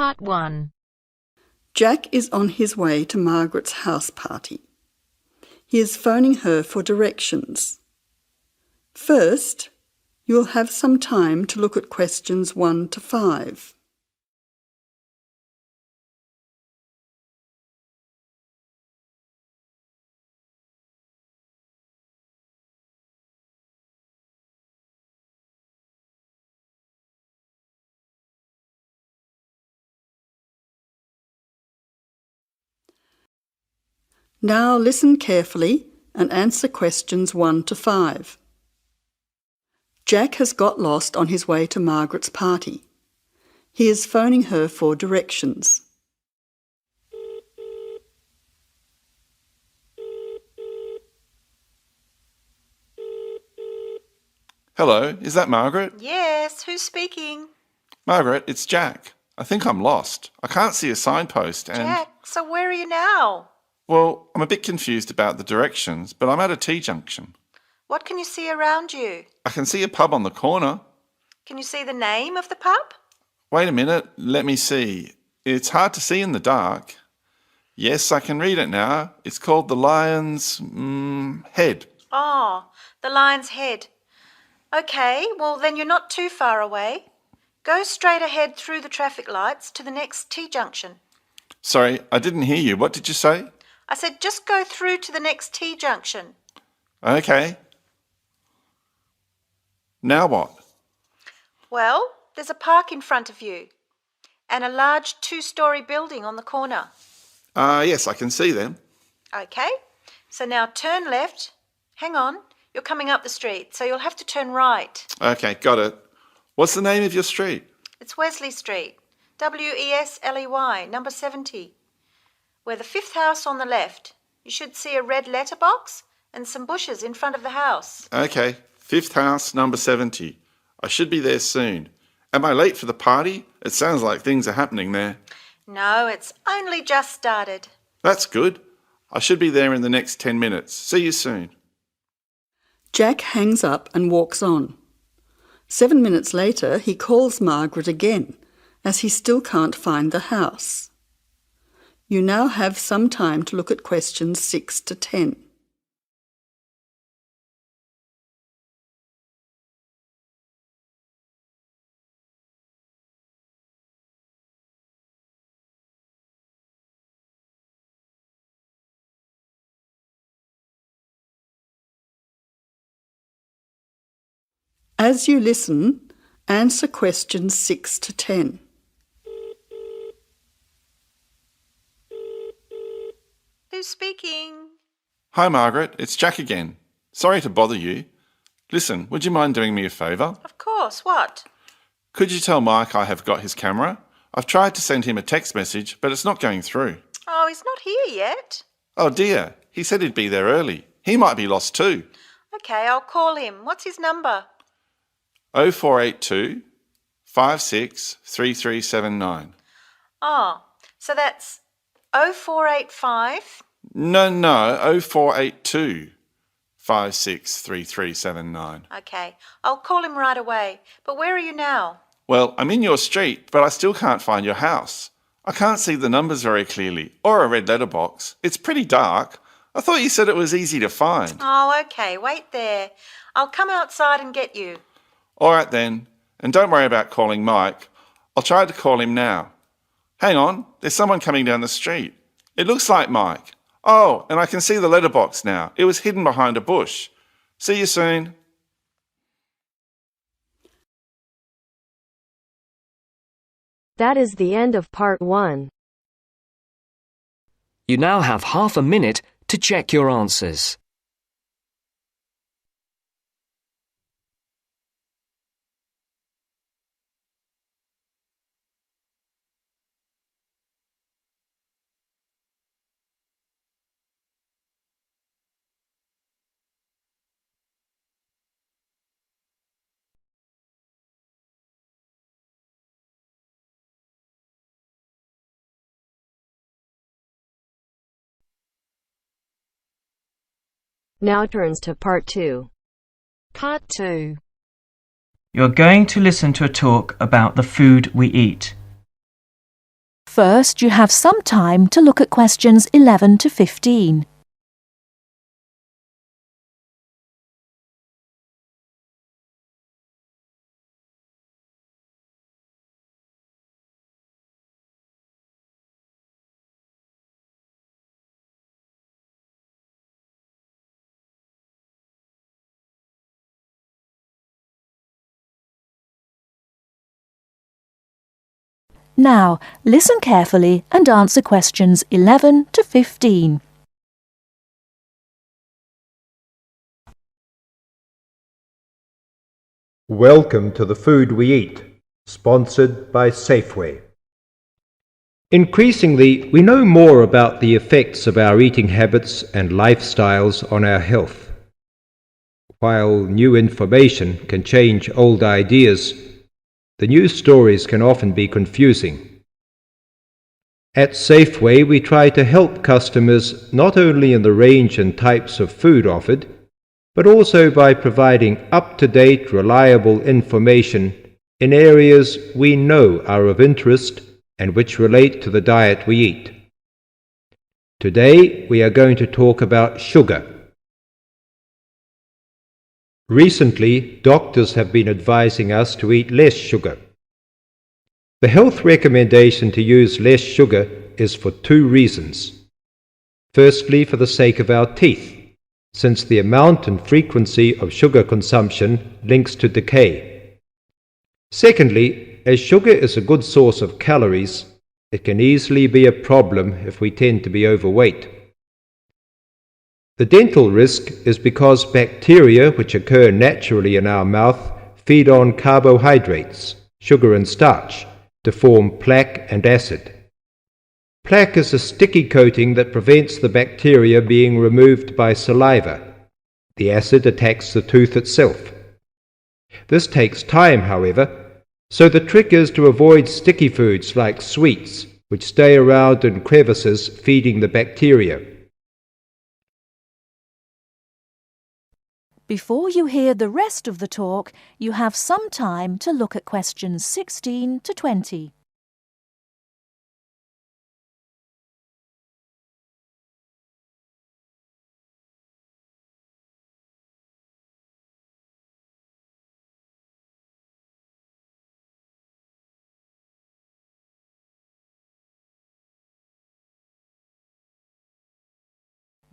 Part 1. Jack is on his way to Margaret's house party. He is phoning her for directions. First, you'll have some time to look at questions 1 to 5. Now listen carefully and answer questions 1 to 5. Jack has got lost on his way to Margaret's party. He is phoning her for directions. Hello, is that Margaret? Yes, who's speaking? Margaret, it's Jack. I think I'm lost. I can't see a signpost and... Jack, so where are you now? Well, I'm a bit confused about the directions, but I'm at a T-junction. What can you see around you? I can see a pub on the corner. Can you see the name of the pub? Wait a minute, let me see. It's hard to see in the dark. Yes, I can read it now. It's called the Lion's Head. Oh, the Lion's Head. Okay, well then you're not too far away. Go straight ahead through the traffic lights to the next T-junction. Sorry, I didn't hear you. What did you say? I said just go through to the next T-junction. Okay. Now what? Well, there's a park in front of you and a large 2-storey building on the corner. Yes, I can see them. Okay, so now turn left. Hang on, you're coming up the street, so you'll have to turn right. Okay, got it. What's the name of your street? It's Wesley Street, Wesley, number 70. We're the 5th house on the left. You should see a red letterbox and some bushes in front of the house. Okay, 5th house, number 70. I should be there soon. Am I late for the party? It sounds like things are happening there. No, it's only just started. That's good. I should be there in the next 10 minutes. See you soon. Jack hangs up and walks on. 7 minutes later, he calls Margaret again, as he still can't find the house. You now have some time to look at questions 6 to 10. As you listen, answer questions 6 to 10. Who's speaking? Hi, Margaret. It's Jack again. Sorry to bother you. Listen, would you mind doing me a favour? Of course, what? Could you tell Mike I have got his camera? I've tried to send him a text message, but it's not going through. Oh, he's not here yet. Oh dear, he said he'd be there early. He might be lost too. Okay, I'll call him. What's his number? 0482 56 3379. Oh, so that's 0485. No, 0482 56 3379. Okay, I'll call him right away. But where are you now? Well, I'm in your street, but I still can't find your house. I can't see the numbers very clearly, or a red letterbox. It's pretty dark. I thought you said it was easy to find. Oh, okay, wait there. I'll come outside and get you. All right then, and don't worry about calling Mike. I'll try to call him now. Hang on, there's someone coming down the street. It looks like Mike. Oh, and I can see the letterbox now. It was hidden behind a bush. See you soon. That is the end of Part 1. You now have half a minute to check your answers. Now turns to Part 2. Part 2. You're going to listen to a talk about the food we eat. First, you have some time to look at questions 11 to 15. Now, listen carefully and answer questions 11 to 15. Welcome to The Food We Eat, sponsored by Safeway. Increasingly, we know more about the effects of our eating habits and lifestyles on our health. While new information can change old ideas, the news stories can often be confusing. At Safeway, we try to help customers not only in the range and types of food offered, but also by providing up-to-date, reliable information in areas we know are of interest and which relate to the diet we eat. Today, we are going to talk about sugar. Recently, doctors have been advising us to eat less sugar. The health recommendation to use less sugar is for two reasons. Firstly, for the sake of our teeth, since the amount and frequency of sugar consumption links to decay. Secondly, as sugar is a good source of calories, it can easily be a problem if we tend to be overweight. The dental risk is because bacteria which occur naturally in our mouth feed on carbohydrates, sugar and starch, to form plaque and acid. Plaque is a sticky coating that prevents the bacteria being removed by saliva. The acid attacks the tooth itself. This takes time, however, so the trick is to avoid sticky foods like sweets, which stay around in crevices feeding the bacteria. Before you hear the rest of the talk, you have some time to look at questions 16 to 20.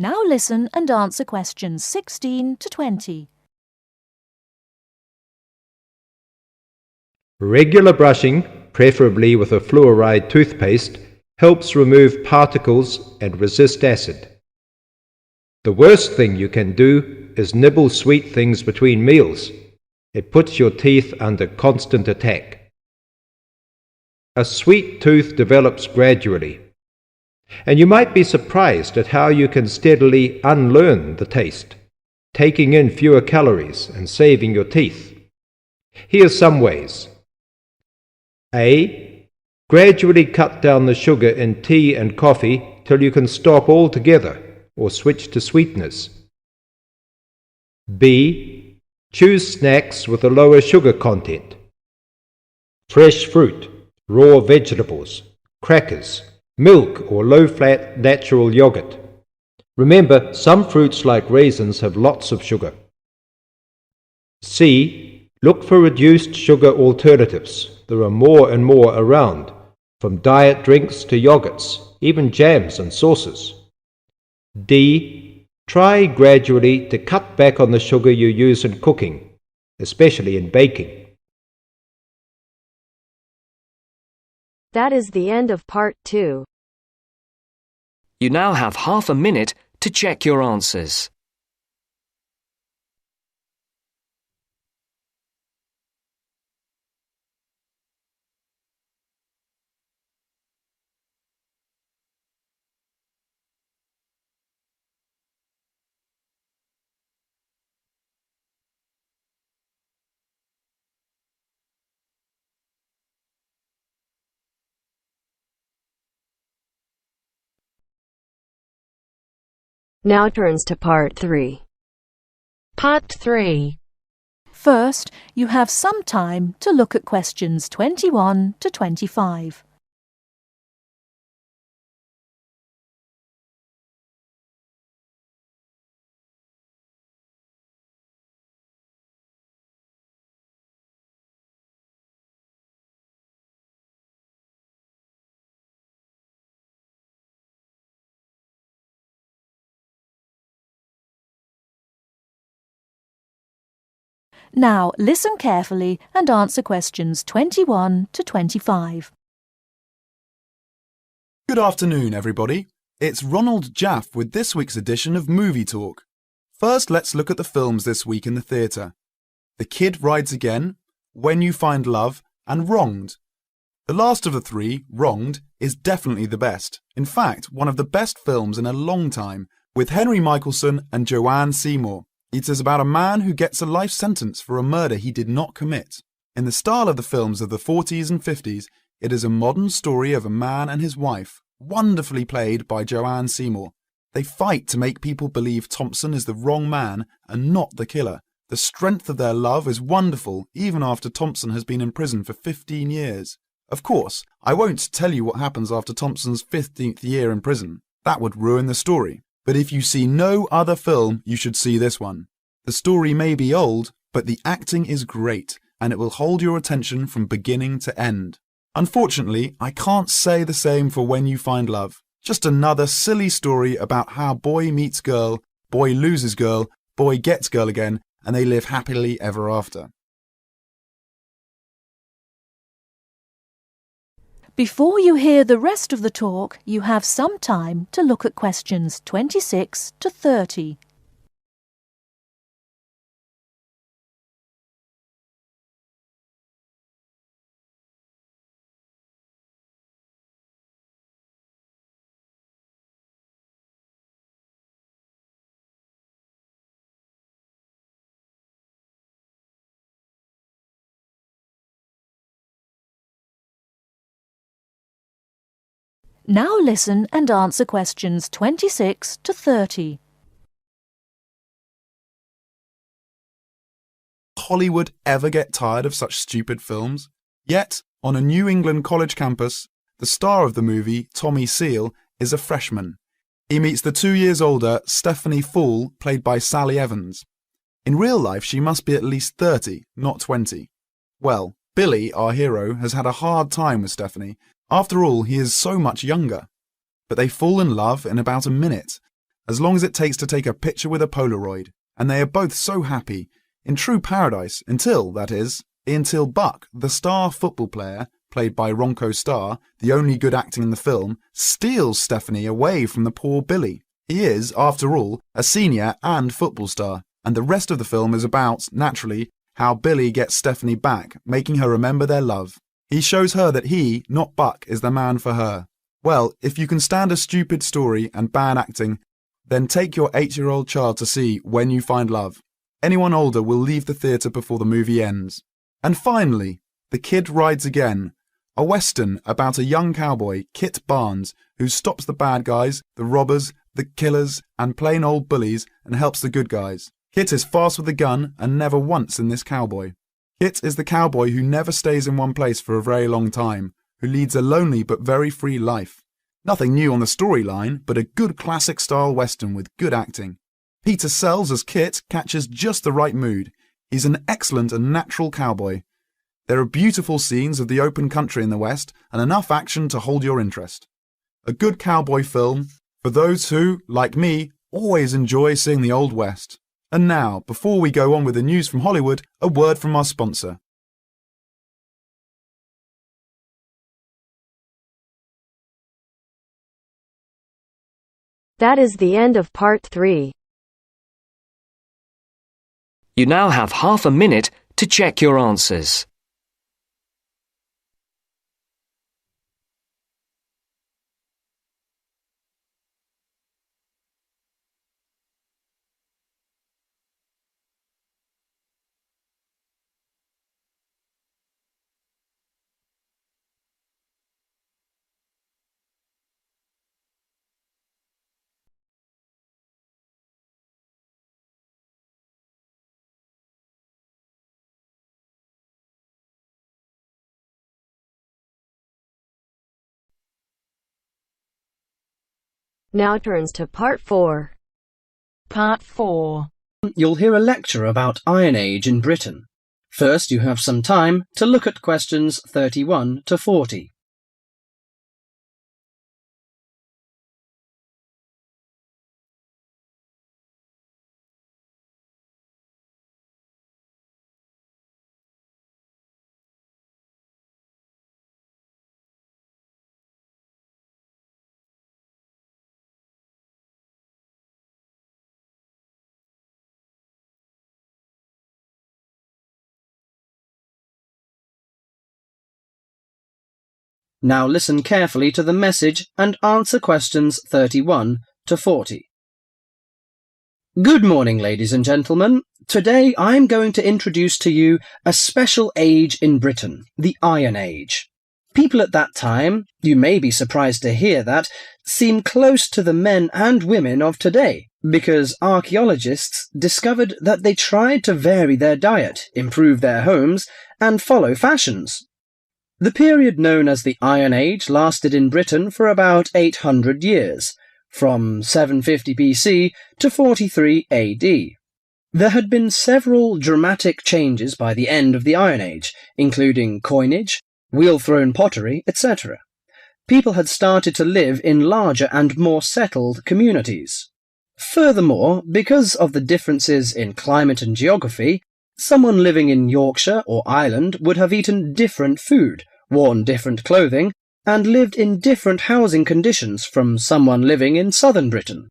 Now listen and answer questions 16 to 20. Regular brushing, preferably with a fluoride toothpaste, helps remove particles and resist acid. The worst thing you can do is nibble sweet things between meals. It puts your teeth under constant attack. A sweet tooth develops gradually, and you might be surprised at how you can steadily unlearn the taste, taking in fewer calories and saving your teeth. Here's some ways. A. Gradually cut down the sugar in tea and coffee till you can stop altogether or switch to sweeteners. B. Choose snacks with a lower sugar content. Fresh fruit, raw vegetables, crackers, milk or low-fat natural yogurt. Remember, some fruits like raisins have lots of sugar. C. Look for reduced sugar alternatives. There are more and more around, from diet drinks to yogurts, even jams and sauces. D. Try gradually to cut back on the sugar you use in cooking, especially in baking. That is the end of part 2. You now have half a minute to check your answers. Now turns to part 3. Part 3. First, you have some time to look at questions 21 to 25. Now listen carefully and answer questions 21 to 25. Good afternoon, everybody. It's Ronald Jaff with this week's edition of Movie Talk. First, let's look at the films this week in the theatre. The Kid Rides Again, When You Find Love, and Wronged. The last of the three, Wronged, is definitely the best. In fact, one of the best films in a long time, with Henry Michelson and Joanne Seymour. It is about a man who gets a life sentence for a murder he did not commit. In the style of the films of the 40s and 50s, it is a modern story of a man and his wife, wonderfully played by Joanne Seymour. They fight to make people believe Thompson is the wrong man and not the killer. The strength of their love is wonderful even after Thompson has been in prison for 15 years. Of course, I won't tell you what happens after Thompson's 15th year in prison. That would ruin the story. But if you see no other film, you should see this one. The story may be old, but the acting is great, and it will hold your attention from beginning to end. Unfortunately, I can't say the same for When You Find Love. Just another silly story about how boy meets girl, boy loses girl, boy gets girl again, and they live happily ever after. Before you hear the rest of the talk, you have some time to look at questions 26 to 30. Now listen and answer questions 26 to 30. Hollywood ever get tired of such stupid films? Yet, on a New England college campus, the star of the movie, Tommy Seal, is a freshman. He meets the 2 years older Stephanie Fool, played by Sally Evans. In real life, she must be at least 30, not 20. Well, Billy, our hero, has had a hard time with Stephanie. After all, he is so much younger. But they fall in love in about a minute, as long as it takes to take a picture with a Polaroid, and they are both so happy, in true paradise, until Buck, the star football player, played by Ronco Starr, the only good acting in the film, steals Stephanie away from the poor Billy. He is, after all, a senior and football star, and the rest of the film is about, naturally, how Billy gets Stephanie back, making her remember their love. He shows her that he, not Buck, is the man for her. Well, if you can stand a stupid story and bad acting, then take your 8-year-old child to see When You Find Love. Anyone older will leave the theatre before the movie ends. And finally, The Kid Rides Again, a western about a young cowboy, Kit Barnes, who stops the bad guys, the robbers, the killers, and plain old bullies and helps the good guys. Kit is fast with a gun and never once in this cowboy. Kit is the cowboy who never stays in one place for a very long time, who leads a lonely but very free life. Nothing new on the storyline, but a good classic-style western with good acting. Peter Sells as Kit catches just the right mood. He's an excellent and natural cowboy. There are beautiful scenes of the open country in the West and enough action to hold your interest. A good cowboy film for those who, like me, always enjoy seeing the Old West. And now, before we go on with the news from Hollywood, a word from our sponsor. That is the end of part 3. You now have half a minute to check your answers. Now turns to part 4. Part 4. You'll hear a lecture about Iron Age in Britain. First, you have some time to look at questions 31 to 40. Now listen carefully to the message and answer questions 31 to 40. Good morning, ladies and gentlemen. Today I'm going to introduce to you a special age in Britain, the Iron Age. People at that time, you may be surprised to hear that, seem close to the men and women of today, because archaeologists discovered that they tried to vary their diet, improve their homes, and follow fashions. The period known as the Iron Age lasted in Britain for about 800 years, from 750 BC to 43 AD. There had been several dramatic changes by the end of the Iron Age, including coinage, wheel-thrown pottery, etc. People had started to live in larger and more settled communities. Furthermore, because of the differences in climate and geography, someone living in Yorkshire or Ireland would have eaten different food, worn different clothing, and lived in different housing conditions from someone living in southern Britain.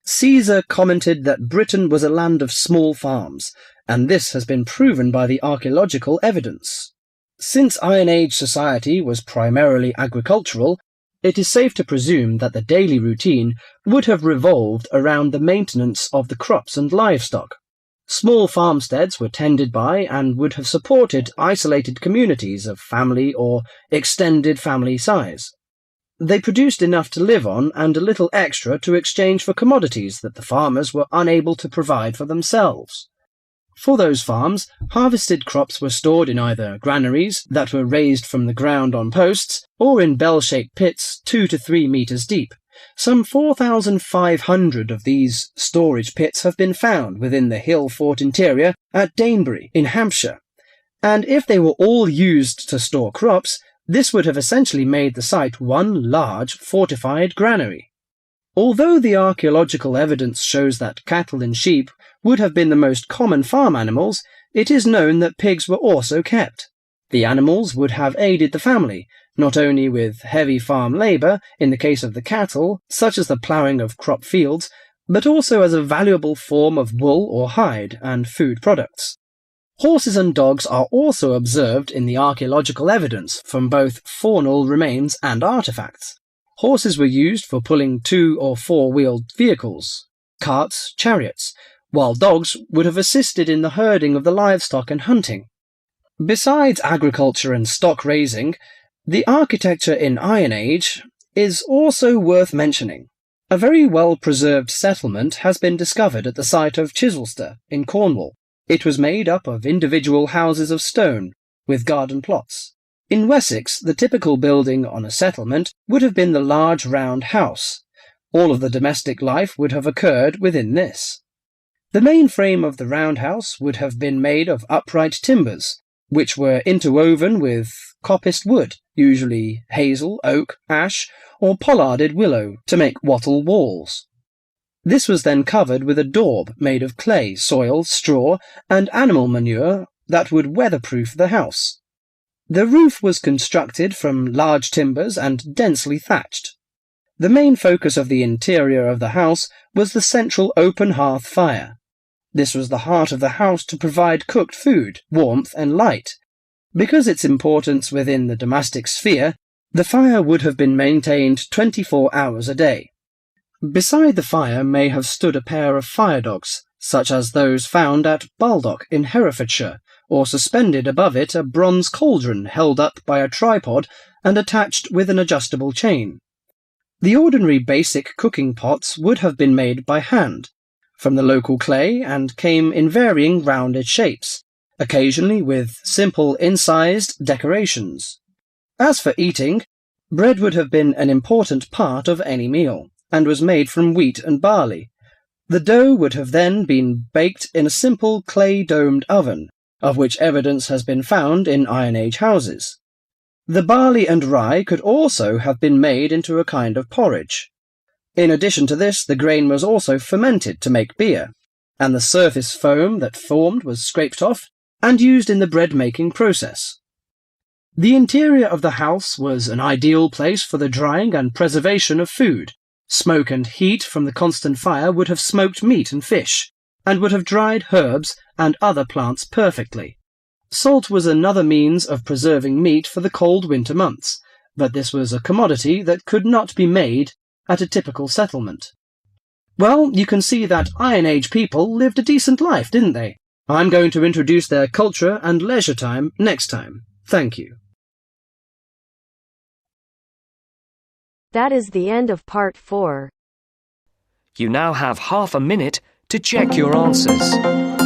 Caesar commented that Britain was a land of small farms, and this has been proven by the archaeological evidence. Since Iron Age society was primarily agricultural, it is safe to presume that the daily routine would have revolved around the maintenance of the crops and livestock. Small farmsteads were tended by and would have supported isolated communities of family or extended family size. They produced enough to live on and a little extra to exchange for commodities that the farmers were unable to provide for themselves. For those farms, harvested crops were stored in either granaries that were raised from the ground on posts or in bell-shaped pits 2 to 3 meters deep. Some 4,500 of these storage pits have been found within the hill fort interior at Danebury in Hampshire, and if they were all used to store crops, this would have essentially made the site one large fortified granary. Although the archaeological evidence shows that cattle and sheep would have been the most common farm animals, it is known that pigs were also kept. The animals would have aided the family, not only with heavy farm labour, in the case of the cattle, such as the ploughing of crop fields, but also as a valuable form of wool or hide and food products. Horses and dogs are also observed in the archaeological evidence from both faunal remains and artefacts. Horses were used for pulling 2- or 4-wheeled vehicles, carts, chariots, while dogs would have assisted in the herding of the livestock and hunting. Besides agriculture and stock raising, the architecture in Iron Age is also worth mentioning. A very well-preserved settlement has been discovered at the site of Chislester in Cornwall. It was made up of individual houses of stone, with garden plots. In Wessex, the typical building on a settlement would have been the large round house. All of the domestic life would have occurred within this. The main frame of the roundhouse would have been made of upright timbers, which were interwoven with coppiced wood, usually hazel, oak, ash, or pollarded willow, to make wattle walls. This was then covered with a daub made of clay, soil, straw, and animal manure that would weatherproof the house. The roof was constructed from large timbers and densely thatched. The main focus of the interior of the house was the central open hearth fire. This was the heart of the house to provide cooked food, warmth, and light. Because its importance within the domestic sphere, the fire would have been maintained 24 hours a day. Beside the fire may have stood a pair of fire dogs, such as those found at Baldock in Herefordshire, or suspended above it a bronze cauldron held up by a tripod and attached with an adjustable chain. The ordinary basic cooking pots would have been made by hand, from the local clay, and came in varying rounded shapes, occasionally with simple incised decorations. As for eating, bread would have been an important part of any meal, and was made from wheat and barley. The dough would have then been baked in a simple clay-domed oven, of which evidence has been found in Iron Age houses. The barley and rye could also have been made into a kind of porridge. In addition to this, the grain was also fermented to make beer, and the surface foam that formed was scraped off and used in the bread-making process. The interior of the house was an ideal place for the drying and preservation of food. Smoke and heat from the constant fire would have smoked meat and fish, and would have dried herbs and other plants perfectly. Salt was another means of preserving meat for the cold winter months, but this was a commodity that could not be made at a typical settlement. Well, you can see that Iron Age people lived a decent life, didn't they? I'm going to introduce their culture and leisure time next time. Thank you. That is the end of part 4. You now have half a minute to check your answers.